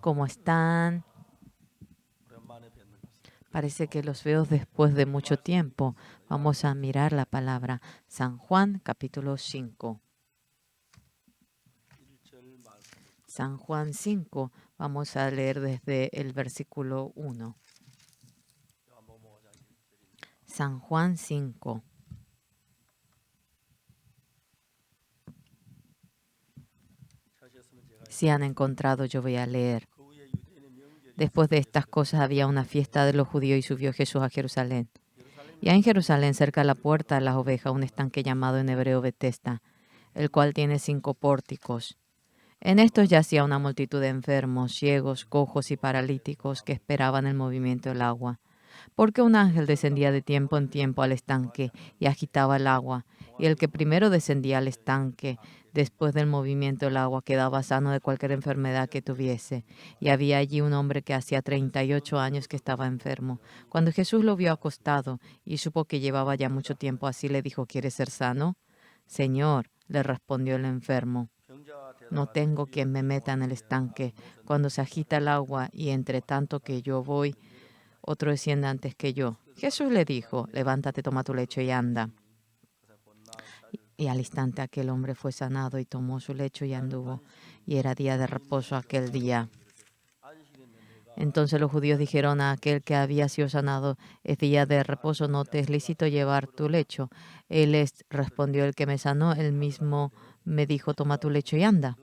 ¿Cómo están? Parece que los veo después de mucho tiempo. Vamos a mirar la palabra San Juan, capítulo 5. San Juan 5, vamos a leer desde el versículo 1. San Juan 5. Si han encontrado, yo voy a leer. Después de estas cosas había una fiesta de los judíos y subió Jesús a Jerusalén. Y hay en Jerusalén, cerca de la puerta de las ovejas, un estanque llamado en hebreo Betesda, el cual tiene 5 pórticos. En estos yacía una multitud de enfermos, ciegos, cojos y paralíticos que esperaban el movimiento del agua. Porque un ángel descendía de tiempo en tiempo al estanque y agitaba el agua, y el que primero descendía al estanque, después del movimiento del agua, quedaba sano de cualquier enfermedad que tuviese. Y había allí un hombre que hacía 38 años que estaba enfermo. Cuando Jesús lo vio acostado y supo que llevaba ya mucho tiempo así, le dijo: ¿Quieres ser sano? Señor, le respondió el enfermo, no tengo quien me meta en el estanque cuando se agita el agua, y entre tanto que yo voy, otro desciende antes que yo. Jesús le dijo: levántate, toma tu lecho y anda. Y al instante aquel hombre fue sanado y tomó su lecho y anduvo. Y era día de reposo aquel día. Entonces los judíos dijeron a aquel que había sido sanado: es día de reposo, no te es lícito llevar tu lecho. Él les respondió: el que me sanó, él mismo me dijo: toma tu lecho y anda.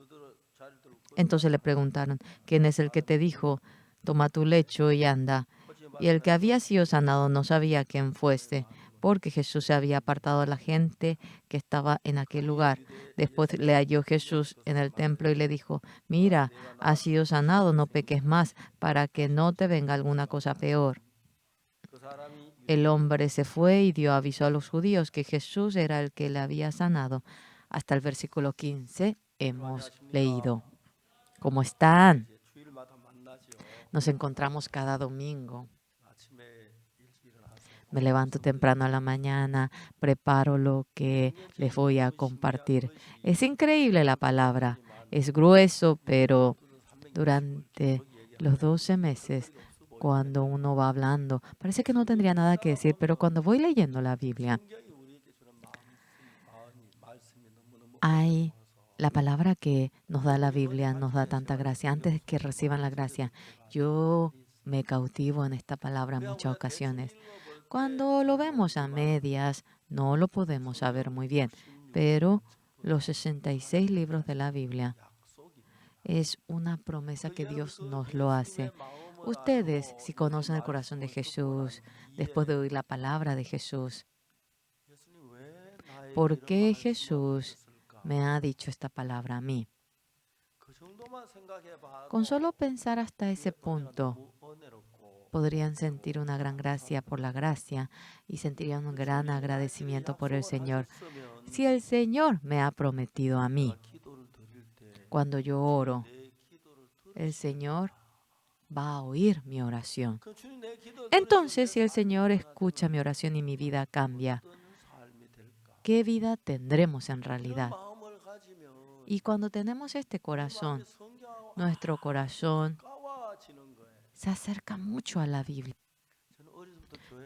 Entonces le preguntaron: ¿quién es el que te dijo: toma tu lecho y anda? Y el que había sido sanado no sabía quién fuese, porque Jesús se había apartado de la gente que estaba en aquel lugar. Después le halló Jesús en el templo y le dijo: mira, has sido sanado, no peques más, para que no te venga alguna cosa peor. El hombre se fue y dio aviso a los judíos que Jesús era el que le había sanado. Hasta el versículo 15 hemos leído. ¿Cómo están? Nos encontramos cada domingo. Me levanto temprano a la mañana, preparo lo que les voy a compartir. Es increíble la palabra. Es grueso, pero durante los 12 meses, cuando uno va hablando, parece que no tendría nada que decir, pero cuando voy leyendo la Biblia, hay la palabra que nos da la Biblia, nos da tanta gracia. Antes de que reciban la gracia, yo me cautivo en esta palabra en muchas ocasiones. Cuando lo vemos a medias, no lo podemos saber muy bien, pero los 66 libros de la Biblia es una promesa que Dios nos lo hace. Ustedes, si conocen el corazón de Jesús, después de oír la palabra de Jesús, ¿por qué Jesús me ha dicho esta palabra a mí? Con solo pensar hasta ese punto, podrían sentir una gran gracia por la gracia y sentirían un gran agradecimiento por el Señor. Si el Señor me ha prometido a mí, cuando yo oro, el Señor va a oír mi oración. Entonces, si el Señor escucha mi oración y mi vida cambia, ¿qué vida tendremos en realidad? Y cuando tenemos este corazón, nuestro corazón se acerca mucho a la Biblia.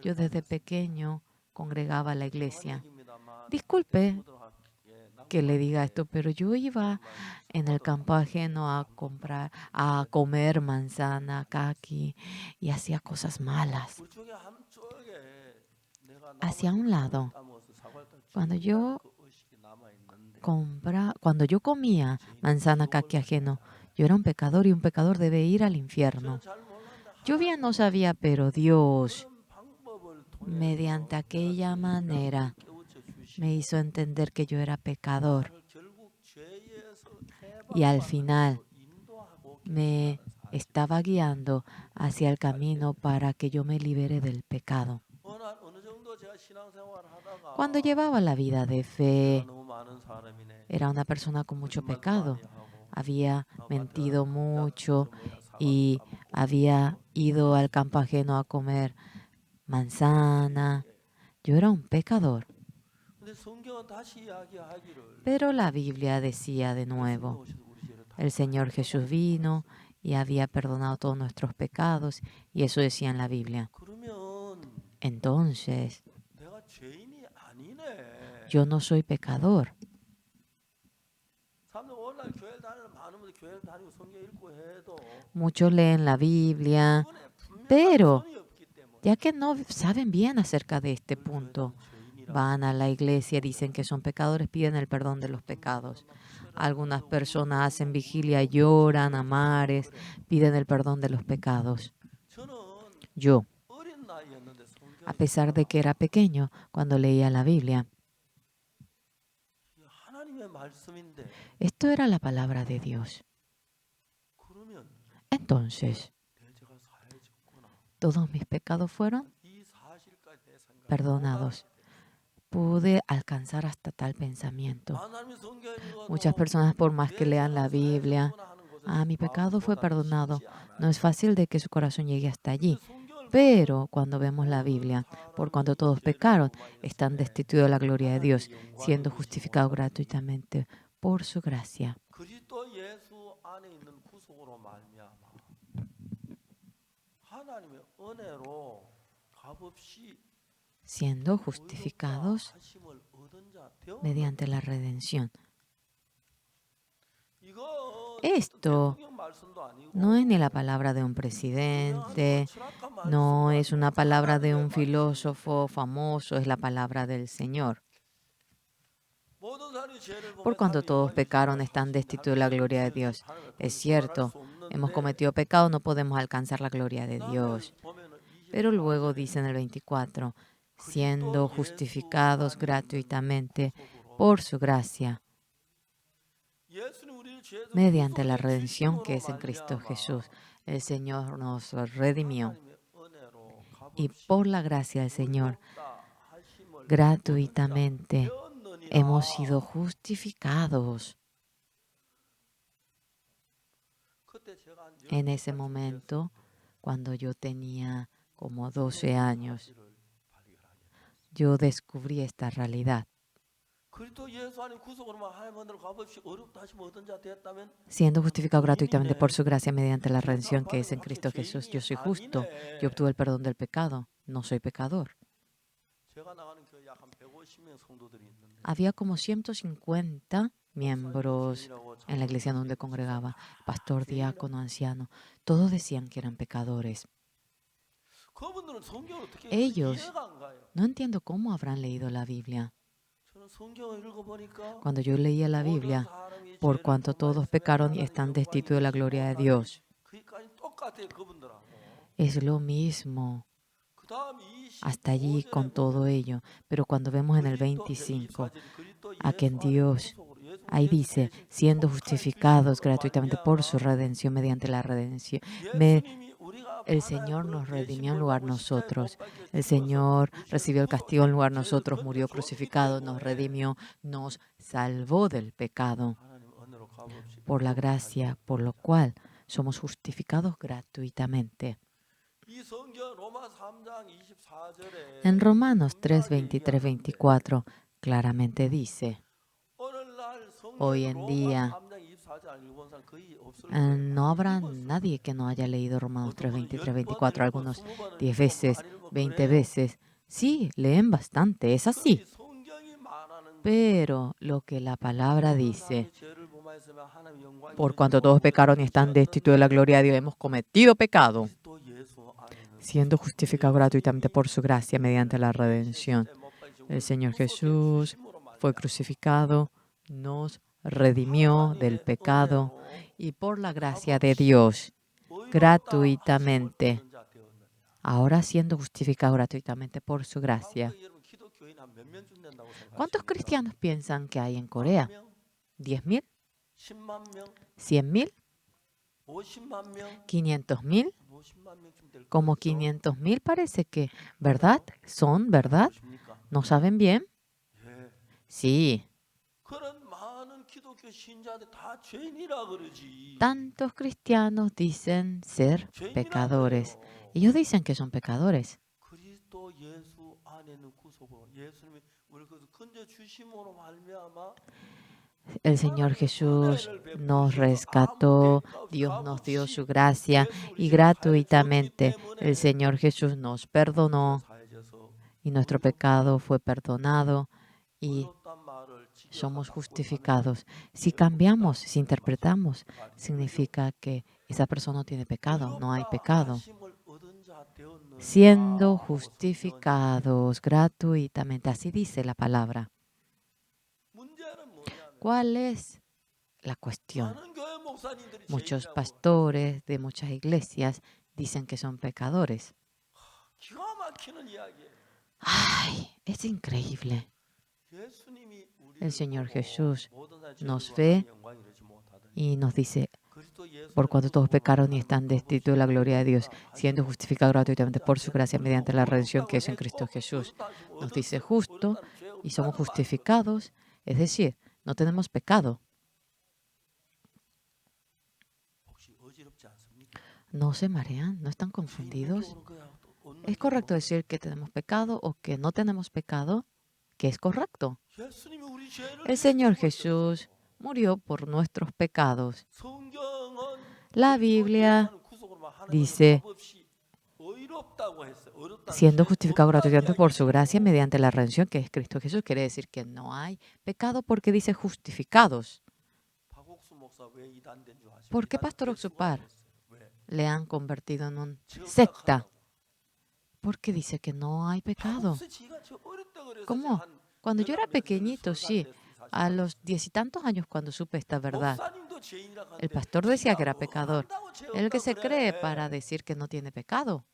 Yo desde pequeño congregaba a la iglesia. Disculpe que le diga esto, pero yo iba en el campo ajeno a comer manzana, caqui, y hacía cosas malas. Hacia un lado, cuando yo comía manzana, caqui ajeno, yo era un pecador y un pecador debe ir al infierno. Yo bien no sabía, pero Dios, mediante aquella manera, me hizo entender que yo era pecador. Y al final me estaba guiando hacia el camino para que yo me libere del pecado. Cuando llevaba la vida de fe, era una persona con mucho pecado. Había mentido mucho y había ido al campo ajeno a comer manzana. Yo era un pecador. Pero la Biblia decía de nuevo, el Señor Jesús vino y había perdonado todos nuestros pecados, y eso decía en la Biblia. Entonces, yo no soy pecador. Muchos leen la Biblia, pero ya que no saben bien acerca de este punto, van a la iglesia, dicen que son pecadores, piden el perdón de los pecados. Algunas personas hacen vigilia, lloran a mares, piden el perdón de los pecados. Yo, a pesar de que era pequeño, cuando leía la Biblia, esto era la palabra de Dios. Entonces, todos mis pecados fueron perdonados. Pude alcanzar hasta tal pensamiento. Muchas personas, por más que lean la Biblia, mi pecado fue perdonado. No es fácil de que su corazón llegue hasta allí. Pero cuando vemos la Biblia, por cuanto todos pecaron, están destituidos de la gloria de Dios, siendo justificados gratuitamente por su gracia. Siendo justificados mediante la redención. Esto no es ni la palabra de un presidente, no es una palabra de un filósofo famoso, es la palabra del Señor. Por cuanto todos pecaron, están destituidos de la gloria de Dios. Es cierto, hemos cometido pecado, no podemos alcanzar la gloria de Dios. Pero luego dice en el 24, siendo justificados gratuitamente por su gracia, mediante la redención que es en Cristo Jesús. El Señor nos redimió. Y por la gracia del Señor, gratuitamente hemos sido justificados. En ese momento, cuando yo tenía como 12 años, yo descubrí esta realidad. Siendo justificado gratuitamente por su gracia mediante la redención que es en Cristo Jesús, yo soy justo. Yo obtuve el perdón del pecado. No soy pecador. Había como 150 miembros en la iglesia donde congregaba, pastor, diácono, anciano. Todos decían que eran pecadores. Ellos, no entiendo cómo habrán leído la Biblia. Cuando yo leía la Biblia, por cuanto todos pecaron y están destituidos de la gloria de Dios, es lo mismo hasta allí con todo ello. Pero cuando vemos en el 25 a que en Dios, ahí dice, siendo justificados gratuitamente por su redención mediante la redención, el Señor nos redimió en lugar de nosotros. El Señor recibió el castigo en lugar de nosotros, murió crucificado, nos redimió, nos salvó del pecado por la gracia, por lo cual somos justificados gratuitamente. En Romanos 3, 23, 24 claramente dice, hoy en día no habrá nadie que no haya leído Romanos 3, 23, 24, algunos 10 veces, 20 veces. Sí, leen bastante, es así. Pero lo que la palabra dice, por cuanto todos pecaron y están destituidos de la gloria de Dios, hemos cometido pecado, siendo justificados gratuitamente por su gracia mediante la redención. El Señor Jesús fue crucificado, nos redimió del pecado y por la gracia de Dios, gratuitamente, ahora siendo justificado gratuitamente por su gracia. ¿Cuántos cristianos piensan que hay en Corea? ¿10,000? ¿100,000? ¿500,000? Como 500,000 parece que, ¿verdad? ¿Son verdad? ¿No saben bien? Sí. Tantos cristianos dicen ser pecadores. Ellos dicen que son pecadores. El Señor Jesús nos rescató, Dios nos dio su gracia y gratuitamente el Señor Jesús nos perdonó y nuestro pecado fue perdonado y somos justificados. Si cambiamos, si interpretamos, significa que esa persona no tiene pecado, no hay pecado. Siendo justificados gratuitamente, así dice la palabra. ¿Cuál es la cuestión? Muchos pastores de muchas iglesias dicen que son pecadores. ¡Ay! Es increíble. El Señor Jesús nos ve y nos dice, por cuanto todos pecaron y están destituidos de la gloria de Dios, siendo justificados gratuitamente por su gracia mediante la redención que es en Cristo Jesús. Nos dice justo y somos justificados, es decir, no tenemos pecado. ¿No se marean? ¿No están confundidos? ¿Es correcto decir que tenemos pecado o que no tenemos pecado? ¿Qué es correcto? El Señor Jesús murió por nuestros pecados. La Biblia dice, siendo justificado gratuitamente por su gracia mediante la redención que es Cristo Jesús, quiere decir que no hay pecado porque dice justificados. ¿Por qué Pastor Oxupar le han convertido en una secta? Porque dice que no hay pecado. ¿Cómo? Cuando yo era pequeñito, sí, a los 10 y tantos años cuando supe esta verdad, el pastor decía que era pecador. El que se cree para decir que no tiene pecado.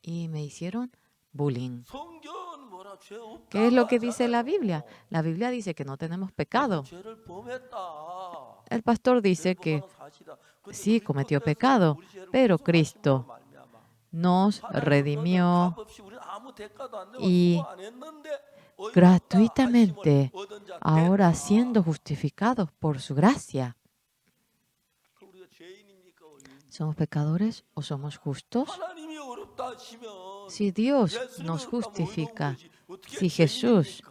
Y me hicieron bullying. ¿Qué es lo que dice la Biblia? La Biblia dice que no tenemos pecado. El pastor dice que sí, cometió pecado, pero Cristo nos redimió y gratuitamente, ahora siendo justificados por su gracia. ¿Somos pecadores o somos justos? Si Dios nos justifica, si Jesús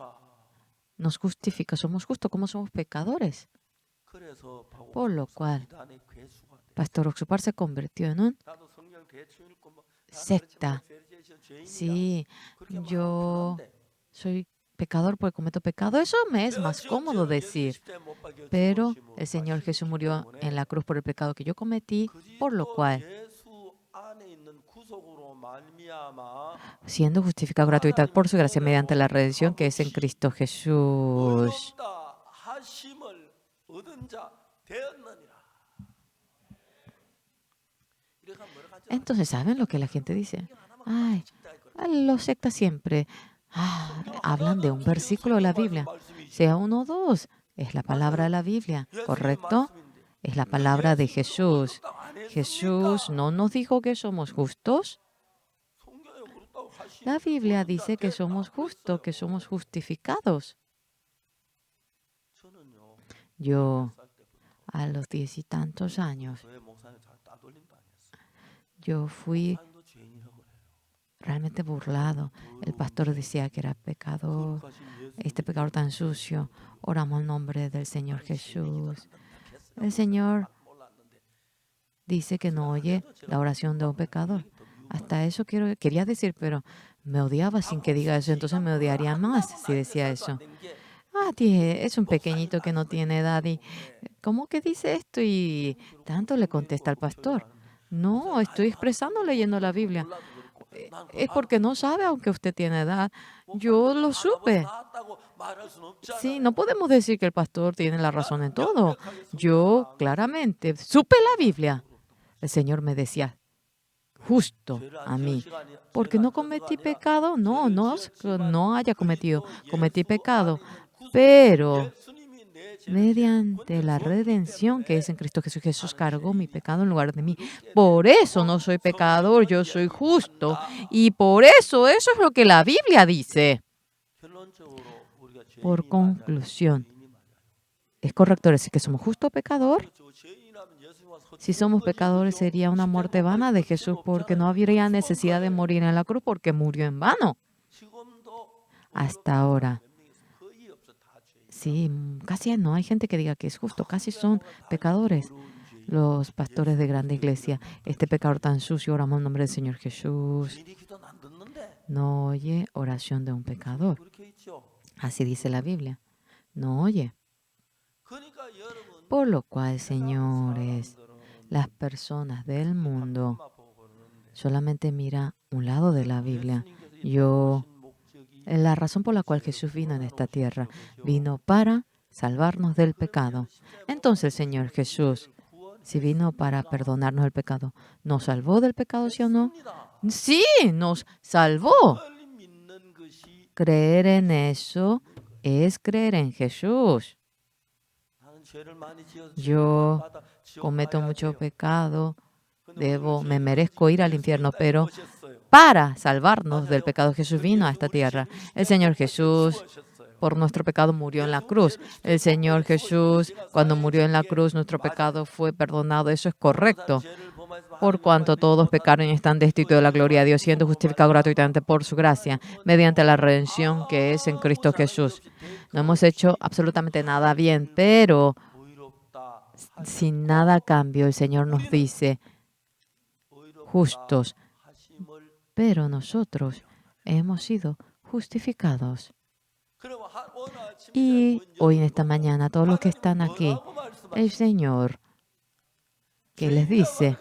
nos justifica, somos justos, ¿cómo somos pecadores? Por lo cual, Pastor Oxupar se convirtió en un secta. Sí, yo soy pecador porque cometo pecado. Eso me es más cómodo decir. Pero el Señor Jesús murió en la cruz por el pecado que yo cometí, por lo cual, siendo justificado gratuitamente por su gracia mediante la redención que es en Cristo Jesús. Entonces, ¿saben lo que la gente dice? Ay, los sectas siempre hablan de un versículo de la Biblia, sea uno o dos. Es la palabra de la Biblia, ¿correcto? Es la palabra de Jesús. Jesús no nos dijo que somos justos. La Biblia dice que somos justos, que somos justificados. Yo, a los 10 y tantos años, yo fui realmente burlado. El pastor decía que era pecador, este pecador tan sucio. Oramos en nombre del Señor Jesús. El Señor dice que no oye la oración de un pecador. Hasta eso quería decir, pero me odiaba sin que diga eso. Entonces me odiaría más si decía eso. Es un pequeñito que no tiene edad. ¿Y cómo que dice esto? Y tanto le contesta al pastor. No, estoy expresando leyendo la Biblia. Es porque no sabe, aunque usted tiene edad. Yo lo supe. Sí, no podemos decir que el pastor tiene la razón en todo. Yo claramente supe la Biblia. El Señor me decía, justo a mí, porque no cometí pecado. No haya cometido. Cometí pecado, pero mediante la redención que es en Cristo Jesús, Jesús cargó mi pecado en lugar de mí. Por eso no soy pecador, yo soy justo. Y por eso es lo que la Biblia dice. Por conclusión, ¿es correcto decir que somos justo pecador? Si somos pecadores sería una muerte vana de Jesús porque no habría necesidad de morir en la cruz porque murió en vano. Hasta ahora, casi no hay gente que diga que es justo, casi son pecadores. Los pastores de grande iglesia, este pecador tan sucio, oramos en nombre del Señor Jesús. No oye oración de un pecador. Así dice la Biblia. No oye. Por lo cual, señores, las personas del mundo solamente mira un lado de la Biblia. La razón por la cual Jesús vino en esta tierra, vino para salvarnos del pecado. Entonces el Señor Jesús, si vino para perdonarnos el pecado, ¿nos salvó del pecado, sí o no? Sí, nos salvó. Creer en eso es creer en Jesús. Yo cometo mucho pecado, me merezco ir al infierno, pero para salvarnos del pecado Jesús vino a esta tierra. El Señor Jesús por nuestro pecado murió en la cruz. El Señor Jesús, cuando murió en la cruz, nuestro pecado fue perdonado. Eso es correcto. Por cuanto todos pecaron y están destituidos de la gloria de Dios, siendo justificados gratuitamente por su gracia, mediante la redención que es en Cristo Jesús. No hemos hecho absolutamente nada bien, pero sin nada a cambio, el Señor nos dice, justos, pero nosotros hemos sido justificados. Y hoy en esta mañana, todos los que están aquí, el Señor, ¿qué les dice?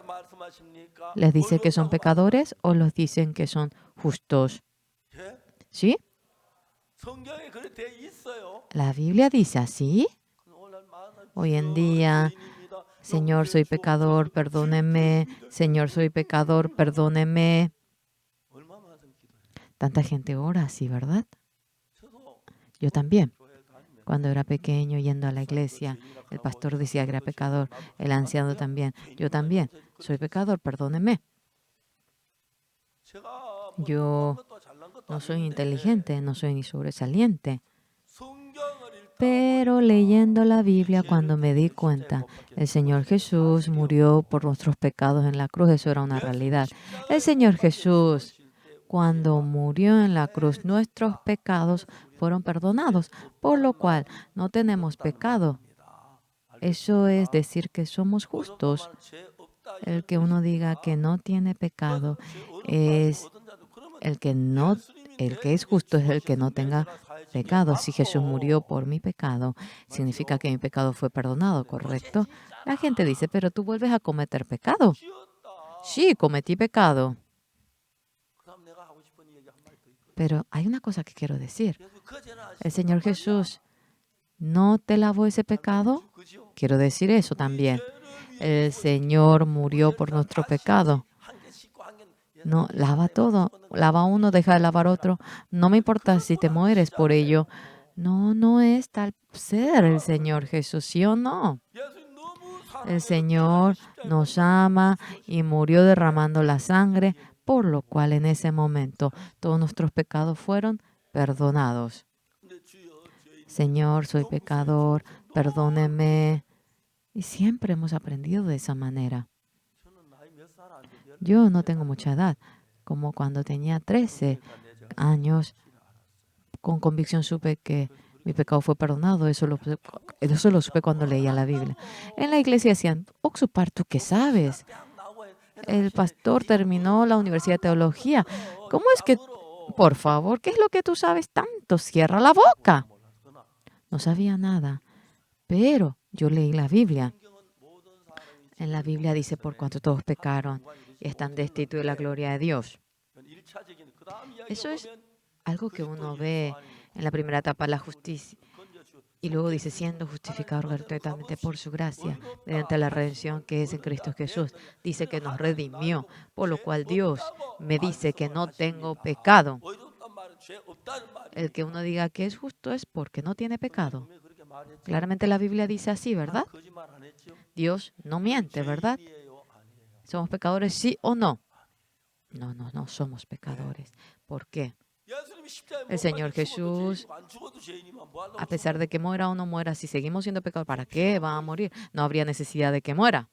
¿Les dice que son pecadores o los dicen que son justos? ¿Sí? La Biblia dice así. Hoy en día, Señor, soy pecador, perdóneme. Señor, soy pecador, perdóneme. Tanta gente ora así, ¿verdad? Yo también. Cuando era pequeño, yendo a la iglesia, el pastor decía que era pecador, el anciano también. Yo también. Soy pecador, perdóneme. Yo no soy inteligente, no soy ni sobresaliente. Pero leyendo la Biblia, cuando me di cuenta, el Señor Jesús murió por nuestros pecados en la cruz, eso era una realidad. El Señor Jesús, cuando murió en la cruz, nuestros pecados fueron perdonados, por lo cual no tenemos pecado. Eso es decir que somos justos. El que uno diga que no tiene pecado es el que es justo es el que no tenga pecado. Si Jesús murió por mi pecado, significa que mi pecado fue perdonado, ¿correcto? La gente dice, pero tú vuelves a cometer pecado. Sí, cometí pecado. Pero hay una cosa que quiero decir. El Señor Jesús no te lavó ese pecado. Quiero decir eso también. El Señor murió por nuestro pecado. No, lava todo. Lava uno, deja de lavar otro. No me importa si te mueres por ello. No es tal ser el Señor Jesús, ¿sí o no? El Señor nos ama y murió derramando la sangre, por lo cual en ese momento todos nuestros pecados fueron perdonados. Señor, soy pecador, perdóneme. Y siempre hemos aprendido de esa manera. Yo no tengo mucha edad, como cuando tenía 13 años, con convicción supe que mi pecado fue perdonado. Eso lo supe cuando leía la Biblia. En la iglesia decían, Oxupar, ¿tú qué sabes? El pastor terminó la Universidad de Teología. ¿Cómo es que, por favor, qué es lo que tú sabes tanto? Cierra la boca. No sabía nada, pero yo leí la Biblia. En la Biblia dice, por cuanto todos pecaron y están destituidos de la gloria de Dios. Eso es algo que uno ve en la primera etapa, la justicia. Y luego dice, siendo justificado gratuitamente por su gracia, mediante la redención que es en Cristo Jesús. Dice que nos redimió, por lo cual Dios me dice que no tengo pecado. El que uno diga que es justo es porque no tiene pecado. Claramente la Biblia dice así, ¿verdad? Dios no miente, ¿verdad? ¿Somos pecadores, sí o no? No somos pecadores. ¿Por qué? El Señor Jesús, a pesar de que muera o no muera, si seguimos siendo pecadores, ¿para qué va a morir? No habría necesidad de que muera.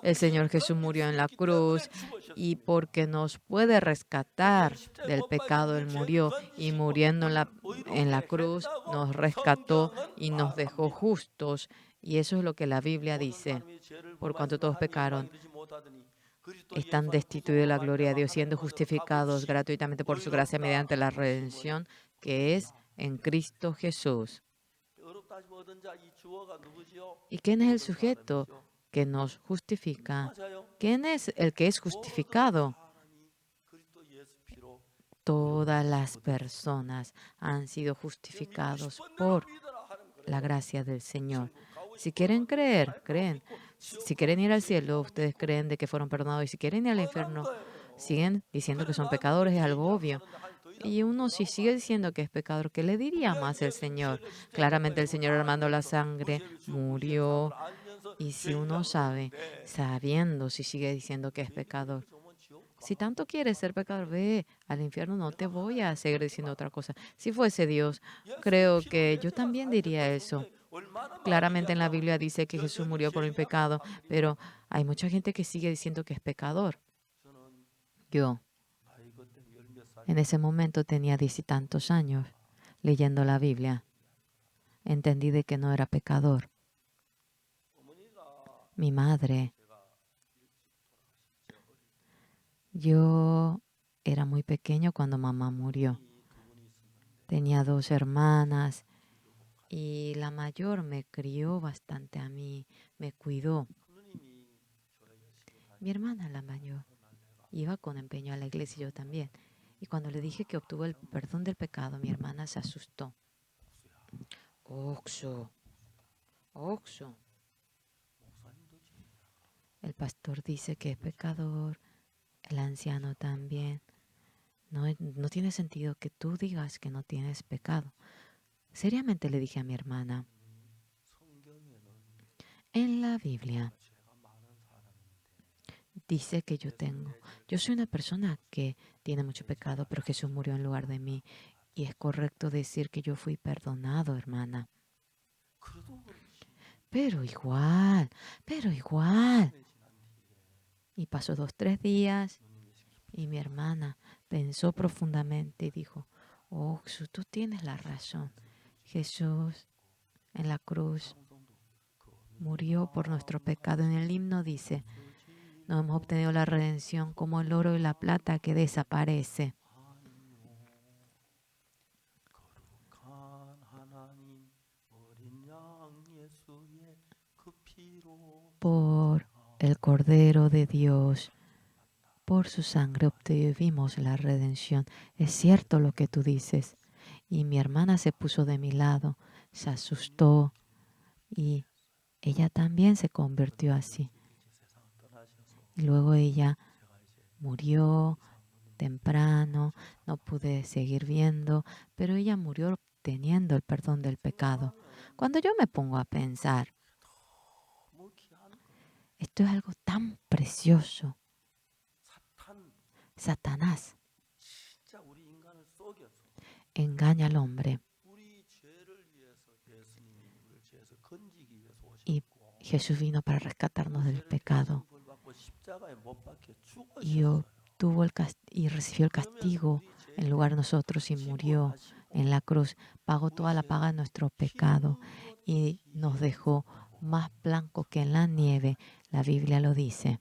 El Señor Jesús murió en la cruz y porque nos puede rescatar del pecado, Él murió y muriendo en la cruz nos rescató y nos dejó justos. Y eso es lo que la Biblia dice. Por cuanto todos pecaron, están destituidos de la gloria de Dios, siendo justificados gratuitamente por su gracia mediante la redención que es en Cristo Jesús. ¿Y quién es el sujeto que nos justifica? ¿Quién es el que es justificado? Todas las personas han sido justificados por la gracia del Señor. Si quieren creer, creen. Si quieren ir al cielo, ustedes creen de que fueron perdonados. Y si quieren ir al infierno, siguen diciendo que son pecadores, es algo obvio. Y uno si sigue diciendo que es pecador, ¿qué le diría más el Señor? Claramente el Señor hermano la sangre murió. Y si uno sabe, sabiendo si sigue diciendo que es pecador, si tanto quieres ser pecador, ve al infierno, no te voy a seguir diciendo otra cosa. Si fuese Dios, creo que yo también diría eso. Claramente en la Biblia dice que Jesús murió por mi pecado, pero hay mucha gente que sigue diciendo que es pecador. Yo, en ese momento tenía 10 y tantos años, leyendo la Biblia. Entendí de que no era pecador. Mi madre, yo era muy pequeño cuando mamá murió. Tenía 2 hermanas y la mayor me crió bastante a mí, me cuidó. Mi hermana, la mayor, iba con empeño a la iglesia y yo también. Y cuando le dije que obtuvo el perdón del pecado, mi hermana se asustó. Oxo, Oxo. El pastor dice que es pecador, el anciano también. No tiene sentido que tú digas que no tienes pecado. Seriamente le dije a mi hermana, en la Biblia dice que yo soy una persona que tiene mucho pecado, pero Jesús murió en lugar de mí. Y es correcto decir que yo fui perdonado, hermana. Pero igual. Y pasó 2, 3 días y mi hermana pensó profundamente y dijo, oh, tú tienes la razón. Jesús en la cruz murió por nuestro pecado. En el himno dice, no hemos obtenido la redención como el oro y la plata que desaparece. Por el Cordero de Dios, por su sangre obtuvimos la redención. Es cierto lo que tú dices. Y mi hermana se puso de mi lado, se asustó y ella también se convirtió así. Y luego ella murió temprano, no pude seguir viendo, pero ella murió obteniendo el perdón del pecado. Cuando yo me pongo a pensar, esto es algo tan precioso. Satanás engaña al hombre y Jesús vino para rescatarnos del pecado y y recibió el castigo en lugar de nosotros y murió en la cruz. Pagó toda la paga de nuestro pecado y nos dejó más blanco que en la nieve. La Biblia lo dice.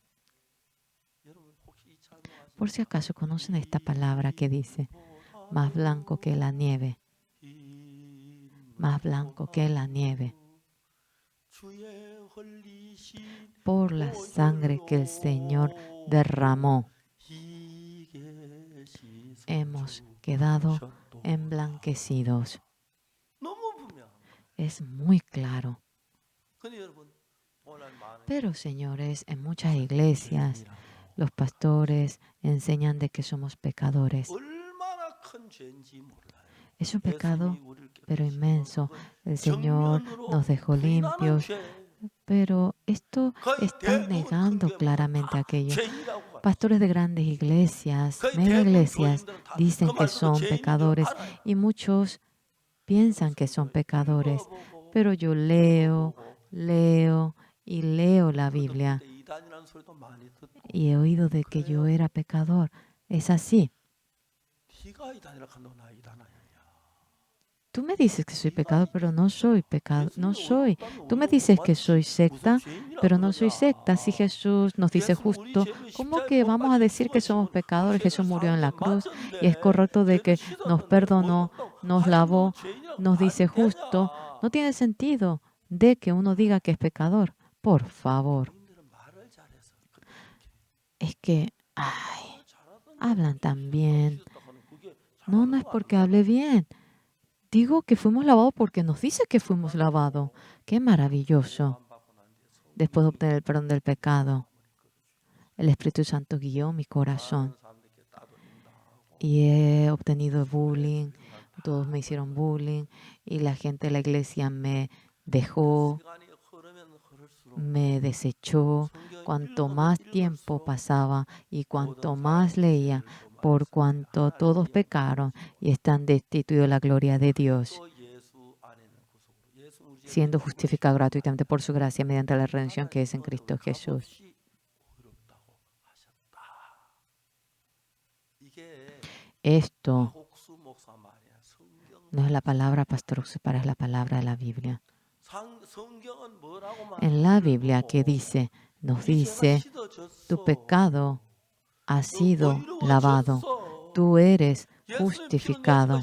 Por si acaso conocen esta palabra que dice, más blanco que la nieve, más blanco que la nieve. Por la sangre que el Señor derramó, hemos quedado emblanquecidos. Es muy claro. Pero, señores, en muchas iglesias, los pastores enseñan de que somos pecadores. Es un pecado, pero inmenso. El Señor nos dejó limpios, pero esto está negando claramente aquello. pastores de grandes iglesias, mega iglesias, dicen que son pecadores y muchos piensan que son pecadores. Pero yo leo y leo la Biblia y he oído de que yo era pecador. Es así. Tú me dices que soy pecador, pero no soy pecado, no soy. Tú me dices que soy secta, pero no soy secta. Si Jesús nos dice justo, ¿cómo que vamos a decir que somos pecadores? Jesús murió en la cruz y es correcto de que nos perdonó, nos lavó, nos dice justo. No tiene sentido de que uno diga que es pecador. Por favor. Es que, ay, hablan tan bien. No, no es porque hable bien. Digo que fuimos lavados porque nos dice que fuimos lavados. Qué maravilloso. Después de obtener el perdón del pecado, el Espíritu Santo guió mi corazón y he obtenido bullying. Todos me hicieron bullying y la gente de la iglesia me dejó, me desechó. Cuanto más tiempo pasaba y cuanto más leía, por cuanto todos pecaron y están destituidos de la gloria de Dios, siendo justificado gratuitamente por su gracia mediante la redención que es en Cristo Jesús. Esto no es la palabra pastor Oxupar, es la palabra de la Biblia. En la Biblia que dice, nos dice, tu pecado ha sido lavado, tú eres justificado.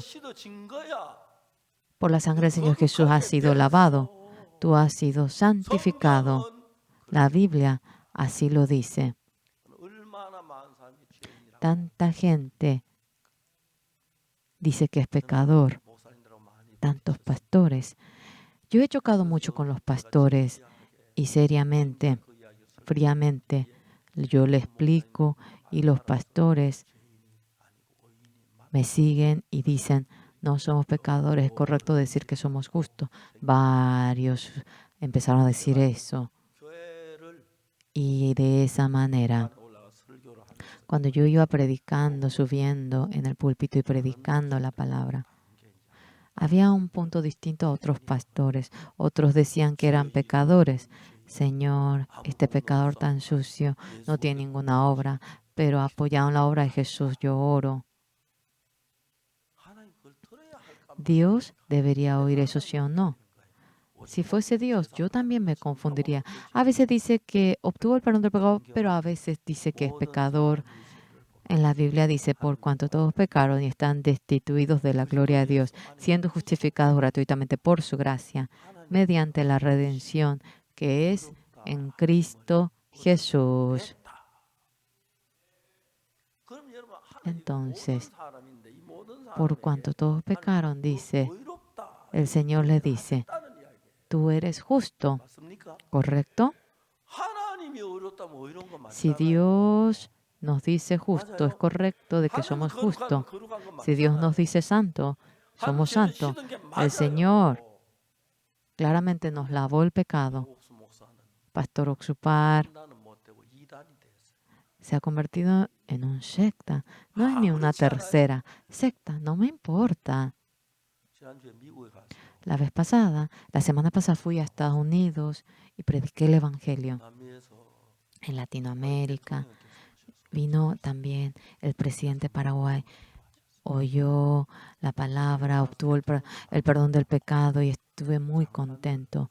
Por la sangre del Señor Jesús has sido lavado, tú has sido santificado. La Biblia así lo dice. Tanta gente dice que es pecador, tantos pastores. Yo he chocado mucho con los pastores y seriamente, fríamente, yo le explico y los pastores me siguen y dicen, no somos pecadores, es correcto decir que somos justos. Varios empezaron a decir eso. Y de esa manera, cuando yo iba predicando, subiendo en el púlpito y predicando la palabra, había un punto distinto a otros pastores. Otros decían que eran pecadores. Señor, este pecador tan sucio no tiene ninguna obra, pero apoyado en la obra de Jesús, yo oro. Dios debería oír eso, ¿sí o no? Si fuese Dios, yo también me confundiría. A veces dice que obtuvo el perdón del pecado, pero a veces dice que es pecador. En la Biblia dice, por cuanto todos pecaron y están destituidos de la gloria de Dios, siendo justificados gratuitamente por su gracia, mediante la redención que es en Cristo Jesús. Entonces, por cuanto todos pecaron, dice, el Señor le dice, tú eres justo, ¿correcto? Si Dios nos dice justo, es correcto de que somos justos. Si Dios nos dice santo, somos santos. El Señor claramente nos lavó el pecado. Pastor Oxupar se ha convertido en un secta. No es ni una tercera secta, no me importa. La semana pasada fui a Estados Unidos y prediqué el Evangelio. En Latinoamérica vino también el presidente de Paraguay. Oyó la palabra, obtuvo el perdón del pecado y estuve muy contento.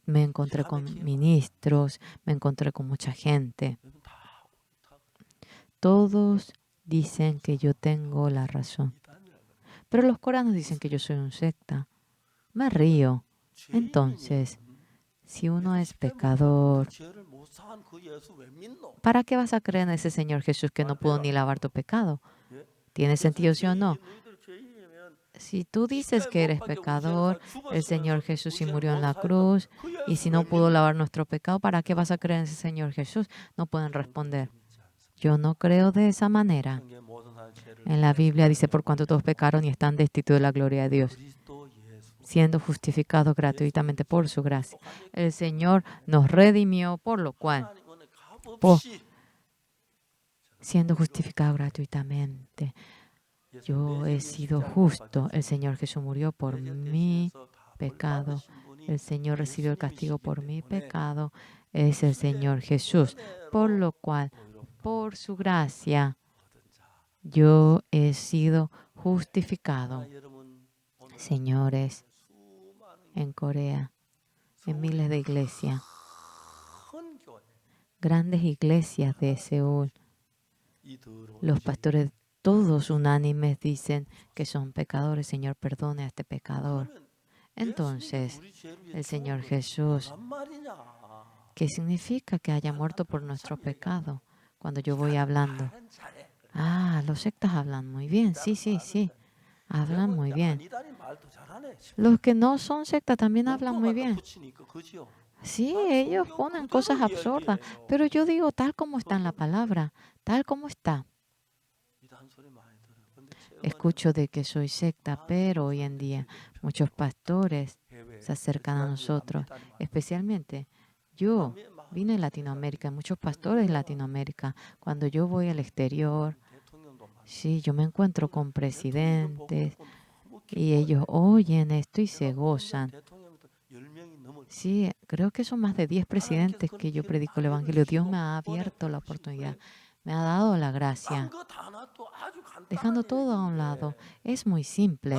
Me encontré con ministros, me encontré con mucha gente. Todos dicen que yo tengo la razón. Pero los coranos dicen que yo soy un secta. Me río. Entonces, si uno es pecador, ¿para qué vas a creer en ese Señor Jesús que no pudo ni lavar tu pecado? ¿Tiene sentido, sí o no? Si tú dices que eres pecador, el Señor Jesús sí murió en la cruz y si no pudo lavar nuestro pecado, ¿para qué vas a creer en ese Señor Jesús? No pueden responder. Yo no creo de esa manera. En la Biblia dice, por cuanto todos pecaron y están destituidos de la gloria de Dios, siendo justificados gratuitamente por su gracia. El Señor nos redimió, por lo cual, siendo justificado gratuitamente. Yo he sido justo. El Señor Jesús murió por mi pecado. El Señor recibió el castigo por mi pecado. Es el Señor Jesús. Por lo cual, por su gracia, yo he sido justificado. Señores, en Corea, en miles de iglesias, grandes iglesias de Seúl, los pastores todos unánimes dicen que son pecadores. Señor, perdone a este pecador. Entonces, el Señor Jesús, ¿qué significa que haya muerto por nuestro pecado? Cuando yo voy hablando, los sectas hablan muy bien. Sí, sí, sí, hablan muy bien. Los que no son sectas también hablan muy bien. Sí, ellos ponen cosas absurdas, pero yo digo tal como está en la palabra, tal como está. Escucho de que soy secta, pero hoy en día muchos pastores se acercan a nosotros, especialmente yo vine a Latinoamérica, muchos pastores de Latinoamérica. Cuando yo voy al exterior, sí, yo me encuentro con presidentes y ellos oyen esto y se gozan. Sí, creo que son más de 10 presidentes que yo predico el Evangelio. Dios me ha abierto la oportunidad, me ha dado la gracia. Dejando todo a un lado, es muy simple.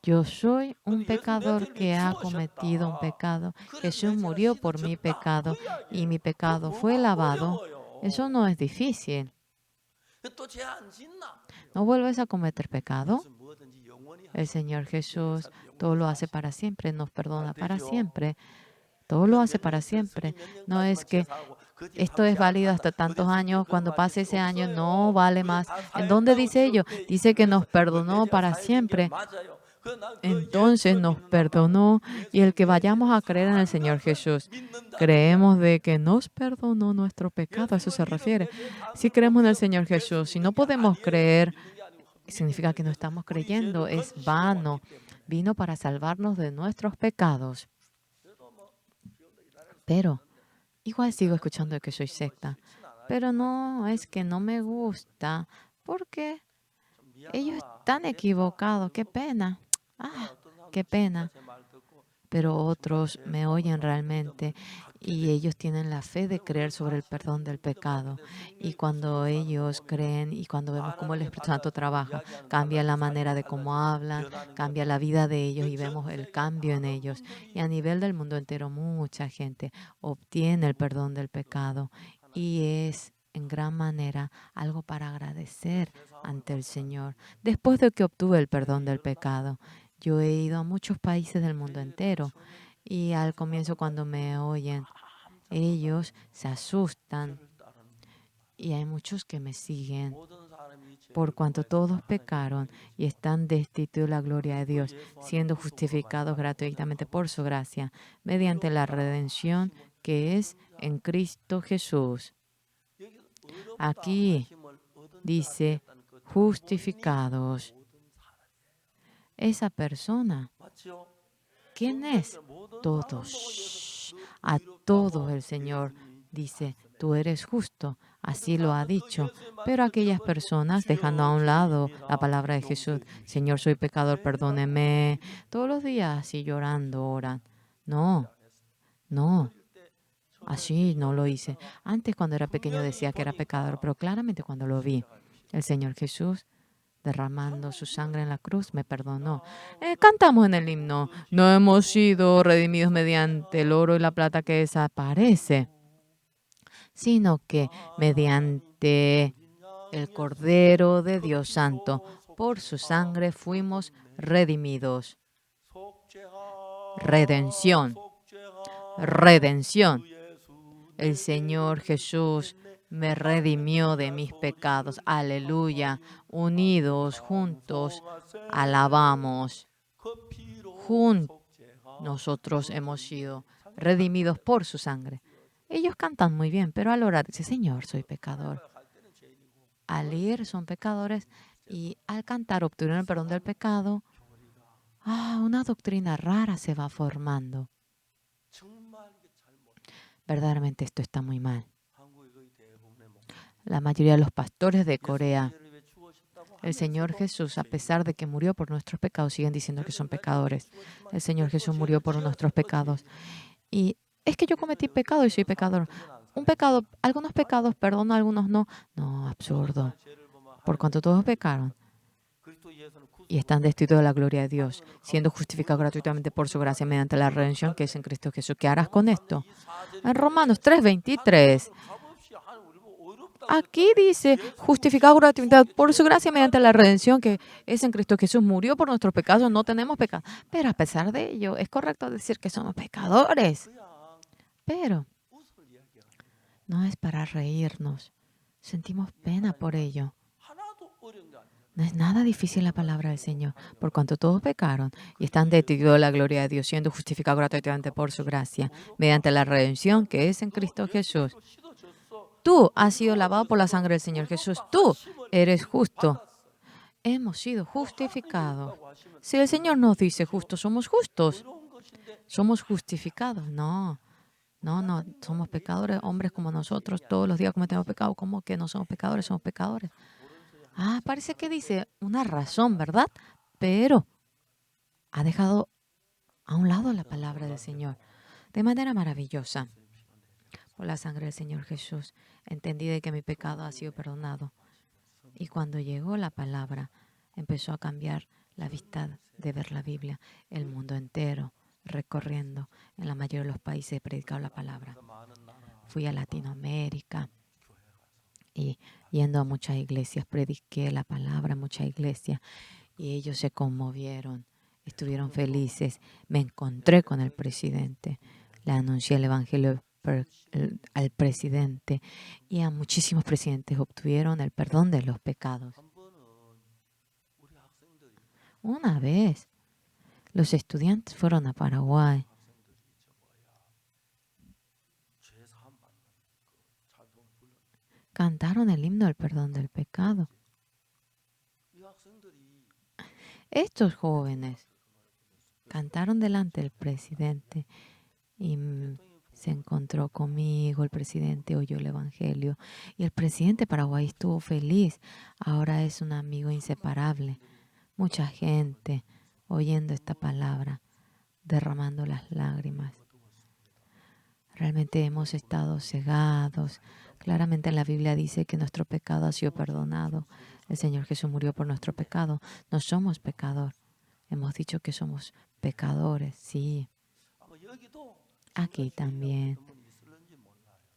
Yo soy un pecador que ha cometido un pecado. Jesús murió por mi pecado y mi pecado fue lavado. Eso no es difícil. ¿No vuelves a cometer pecado? El Señor Jesús todo lo hace para siempre, nos perdona para siempre. Todo lo hace para siempre. No es que esto es válido hasta tantos años, cuando pase ese año no vale más. ¿En dónde dice ello? Dice que nos perdonó para siempre. Entonces nos perdonó y el que vayamos a creer en el Señor Jesús, creemos de que nos perdonó nuestro pecado, a eso se refiere. Si creemos en el Señor Jesús, si no podemos creer, significa que no estamos creyendo, es vano. Vino para salvarnos de nuestros pecados. Pero igual sigo escuchando de que soy secta. Pero no, es que no me gusta porque ellos están equivocados. Qué pena. Qué pena. Pero otros me oyen realmente y ellos tienen la fe de creer sobre el perdón del pecado. Y cuando ellos creen y cuando vemos cómo el Espíritu Santo trabaja, cambia la manera de cómo hablan, cambia la vida de ellos y vemos el cambio en ellos. Y a nivel del mundo entero, mucha gente obtiene el perdón del pecado y es en gran manera algo para agradecer ante el Señor. Después de que obtuve el perdón del pecado, yo he ido a muchos países del mundo entero y al comienzo cuando me oyen, ellos se asustan y hay muchos que me siguen por cuanto todos pecaron y están destituidos de la gloria de Dios, siendo justificados gratuitamente por su gracia, mediante la redención que es en Cristo Jesús. Aquí dice justificados. Esa persona, ¿quién es? Todos. A todos el Señor dice, tú eres justo. Así lo ha dicho. Pero aquellas personas, dejando a un lado la palabra de Jesús, Señor, soy pecador, perdóneme, todos los días así llorando, oran. No, no, así no lo hice. Antes cuando era pequeño decía que era pecador, pero claramente cuando lo vi, el Señor Jesús derramando su sangre en la cruz, me perdonó. Cantamos en el himno, no hemos sido redimidos mediante el oro y la plata que desaparece, sino que mediante el Cordero de Dios Santo, por su sangre fuimos redimidos. Redención, redención. El Señor Jesús me redimió de mis pecados. Aleluya. Unidos, juntos, alabamos. Juntos nosotros hemos sido redimidos por su sangre. Ellos cantan muy bien, pero al orar dice, Señor, soy pecador. Al ir son pecadores y al cantar obtuvieron el perdón del pecado. Una doctrina rara se va formando. Verdaderamente esto está muy mal. la mayoría de los pastores de Corea. El Señor Jesús, a pesar de que murió por nuestros pecados, siguen diciendo que son pecadores. El Señor Jesús murió por nuestros pecados. Y es que yo cometí pecado y soy pecador. Un pecado, algunos pecados perdono, algunos no. No, absurdo. Por cuanto todos pecaron y están destituidos de la gloria de Dios, siendo justificados gratuitamente por su gracia mediante la redención que es en Cristo Jesús. ¿Qué harás con esto? En Romanos 3:23. Aquí dice, justificado gratuitamente por su gracia mediante la redención que es en Cristo Jesús. Murió por nuestros pecados, no tenemos pecado. Pero a pesar de ello, es correcto decir que somos pecadores. Pero no es para reírnos. Sentimos pena por ello. No es nada difícil la palabra del Señor, por cuanto todos pecaron y están destituidos de la gloria de Dios, siendo justificados gratuitamente por su gracia, mediante la redención que es en Cristo Jesús. Tú has sido lavado por la sangre del Señor Jesús. Tú eres justo. Hemos sido justificados. Si el Señor nos dice justos, somos justos. Somos justificados. No, no, no. Somos pecadores, hombres como nosotros. Todos los días cometemos pecado. ¿Cómo que no somos pecadores? Somos pecadores. Parece que dice una razón, ¿verdad? Pero ha dejado a un lado la palabra del Señor de manera maravillosa. Por la sangre del Señor Jesús, entendí de que mi pecado ha sido perdonado. Y cuando llegó la palabra, empezó a cambiar la vista de ver la Biblia. El mundo entero, recorriendo en la mayoría de los países, he predicado la palabra. Fui a Latinoamérica y yendo a muchas iglesias, prediqué la palabra en muchas iglesias y ellos se conmovieron, estuvieron felices. Me encontré con el presidente, le anuncié el evangelio al presidente y a muchísimos presidentes obtuvieron el perdón de los pecados. Una vez, los estudiantes fueron a Paraguay. Cantaron el himno del perdón del pecado. Estos jóvenes cantaron delante del presidente y se encontró conmigo. El presidente oyó el evangelio y el presidente de Paraguay estuvo feliz. Ahora es un amigo inseparable. Mucha gente oyendo esta palabra, derramando las lágrimas. Realmente hemos estado cegados. Claramente en la Biblia dice que nuestro pecado ha sido perdonado. El Señor Jesús murió por nuestro pecado. No somos pecadores. Hemos dicho que somos pecadores, sí. Aquí también.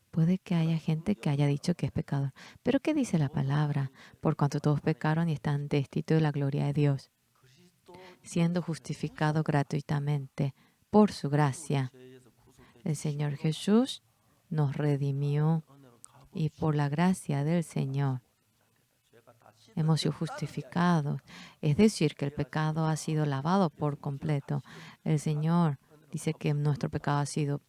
Puede que haya gente que haya dicho que es pecador. Pero ¿qué dice la palabra? Por cuanto todos pecaron y están destituidos de la gloria de Dios, siendo justificados gratuitamente por su gracia. El Señor Jesús nos redimió y por la gracia del Señor hemos sido justificados. Es decir, que el pecado ha sido lavado por completo. El Señor dice que nuestro pecado ha sido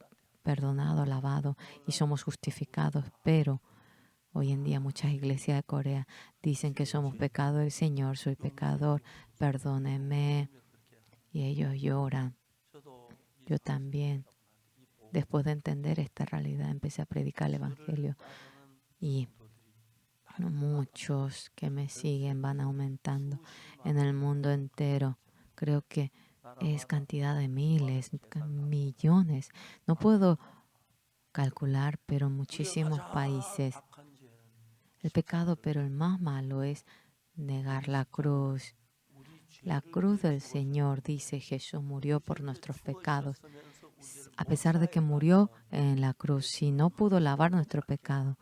perdonado, lavado y somos justificados. Pero hoy en día muchas iglesias de Corea dicen que somos pecadores. Señor, soy pecador, perdóneme. Y ellos lloran. Yo también. Después de entender esta realidad, empecé a predicar el evangelio. Y muchos que me siguen van aumentando en el mundo entero. Creo que es cantidad de miles, millones. No puedo calcular, pero muchísimos países. El pecado, pero el más malo es negar la cruz. La cruz del Señor, dice Jesús, murió por nuestros pecados. A pesar de que murió en la cruz, si no pudo lavar nuestro pecado,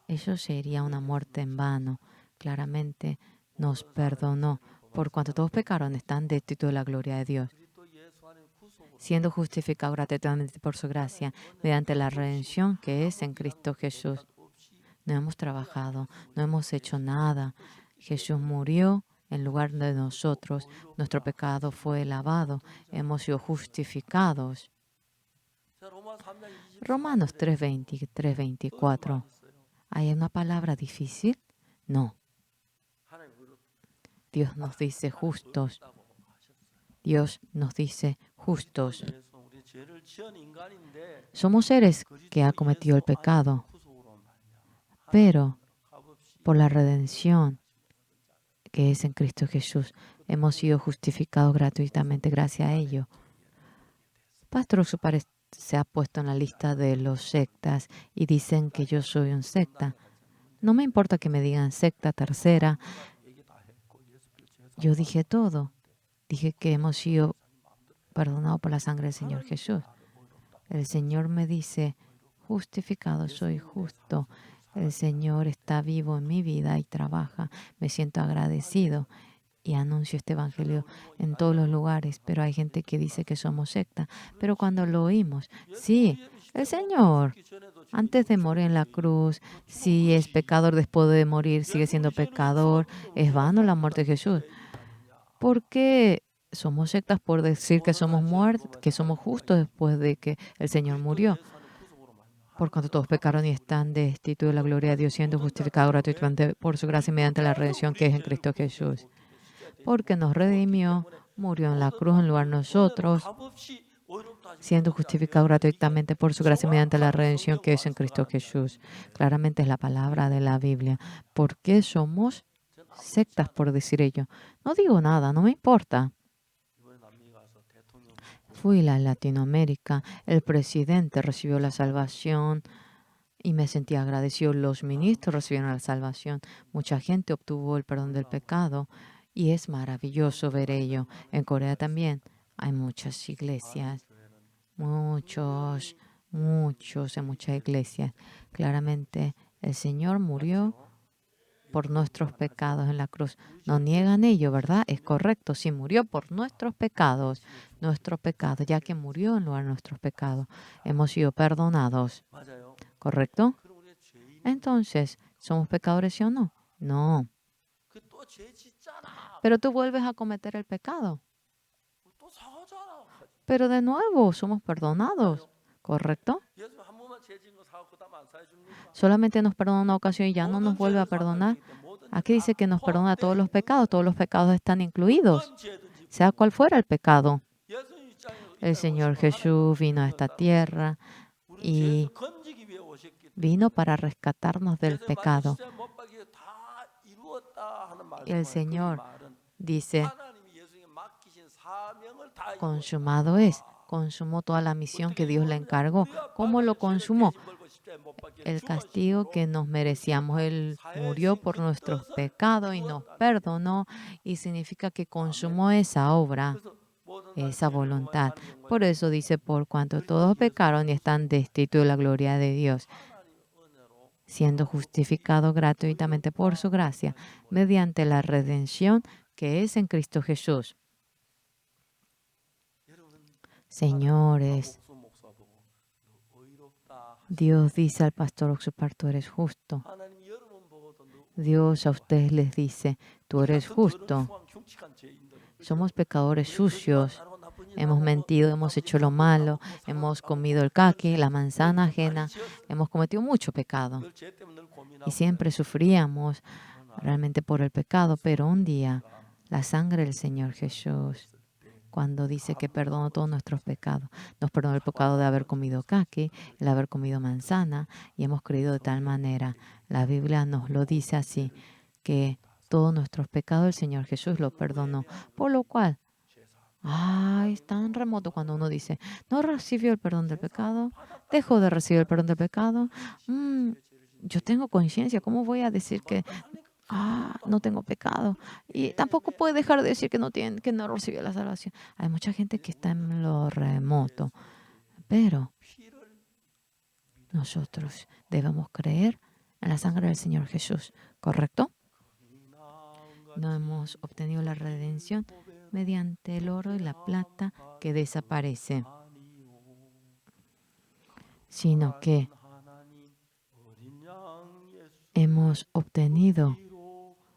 eso sería una muerte en vano. Claramente nos perdonó. Por cuanto todos pecaron, están destituidos de la gloria de Dios, siendo justificados gratuitamente por su gracia, mediante la redención que es en Cristo Jesús. No hemos trabajado, no hemos hecho nada. Jesús murió en lugar de nosotros. Nuestro pecado fue lavado. Hemos sido justificados. Romanos 3:23, 24. ¿Hay una palabra difícil? No. Dios nos dice justos. Dios nos dice justos. Somos seres que han cometido el pecado, pero por la redención que es en Cristo Jesús. Hemos sido justificados gratuitamente gracias a ello. Pastor Oxo se ha puesto en la lista de los sectas y dicen que yo soy un secta. No me importa que me digan secta, tercera. Yo dije todo. Dije que hemos sido perdonados por la sangre del Señor Jesús. El Señor me dice, justificado, soy justo. El Señor está vivo en mi vida y trabaja. Me siento agradecido y anuncio este evangelio en todos los lugares. Pero hay gente que dice que somos secta. Pero cuando lo oímos, sí, el Señor, antes de morir en la cruz, si es pecador después de morir, sigue siendo pecador. Es vano la muerte de Jesús. ¿Por qué somos sectas por decir que somos muertos, que somos justos después de que el Señor murió? Por cuanto todos pecaron y están destituidos de la gloria de Dios, siendo justificados gratuitamente por su gracia mediante la redención que es en Cristo Jesús. Porque nos redimió, murió en la cruz en lugar de nosotros, siendo justificado gratuitamente por su gracia mediante la redención que es en Cristo Jesús. Claramente es la palabra de la Biblia. ¿Por qué somos sectas por decir ello? No digo nada, no me importa. Fui a Latinoamérica, el presidente recibió la salvación y me sentí agradecido. Los ministros recibieron la salvación. Mucha gente obtuvo el perdón del pecado y es maravilloso ver ello. En Corea también hay muchas iglesias, en muchas iglesias. Claramente el Señor murió por nuestros pecados en la cruz. No niegan ello, ¿verdad? Es correcto. Sí, murió por nuestros pecados, ya que murió en lugar de nuestros pecados. Hemos sido perdonados, ¿correcto? Entonces, ¿somos pecadores, sí o no? No. Pero tú vuelves a cometer el pecado. Pero de nuevo, somos perdonados, ¿correcto? Solamente nos perdona una ocasión y ya no nos vuelve a perdonar. Aquí dice que nos perdona todos los pecados están incluidos, sea cual fuera el pecado. El Señor Jesús vino a esta tierra y vino para rescatarnos del pecado. Y el Señor dice, consumado es. Consumó toda la misión que Dios le encargó. ¿Cómo lo consumó? El castigo que nos merecíamos. Él murió por nuestros pecados y nos perdonó. Y significa que consumó esa obra, esa voluntad. Por eso dice, por cuanto todos pecaron y están destituidos de la gloria de Dios, siendo justificados gratuitamente por su gracia, mediante la redención que es en Cristo Jesús. Señores, Dios dice al pastor Oxupar, tú eres justo. Dios a ustedes les dice, tú eres justo. Somos pecadores sucios. Hemos mentido, hemos hecho lo malo, hemos comido el caqui, la manzana ajena, hemos cometido mucho pecado. Y siempre sufríamos realmente por el pecado, pero un día la sangre del Señor Jesús, cuando dice que perdonó todos nuestros pecados, nos perdonó el pecado de haber comido caqui, el haber comido manzana, y hemos creído de tal manera. La Biblia nos lo dice así, que todos nuestros pecados el Señor Jesús lo perdonó, por lo cual, es tan remoto cuando uno dice, no recibió el perdón del pecado, dejó de recibir el perdón del pecado. Yo tengo conciencia, ¿cómo voy a decir que no tengo pecado? Y tampoco puede dejar de decir que no recibió la salvación. Hay mucha gente que está en lo remoto, pero nosotros debemos creer en la sangre del Señor Jesús, ¿correcto? No hemos obtenido la redención mediante el oro y la plata que desaparece, sino que hemos obtenido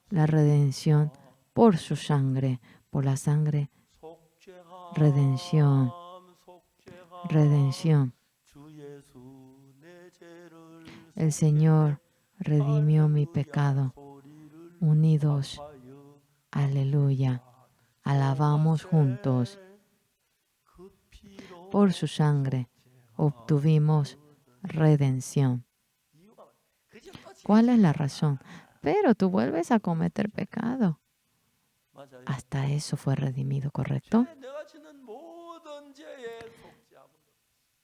la redención por su sangre, por la sangre, redención. El Señor redimió mi pecado. Unidos, aleluya, alabamos juntos. Por su sangre obtuvimos redención. ¿Cuál es la razón? pero tú vuelves a cometer pecado. Hasta eso fue redimido, ¿correcto?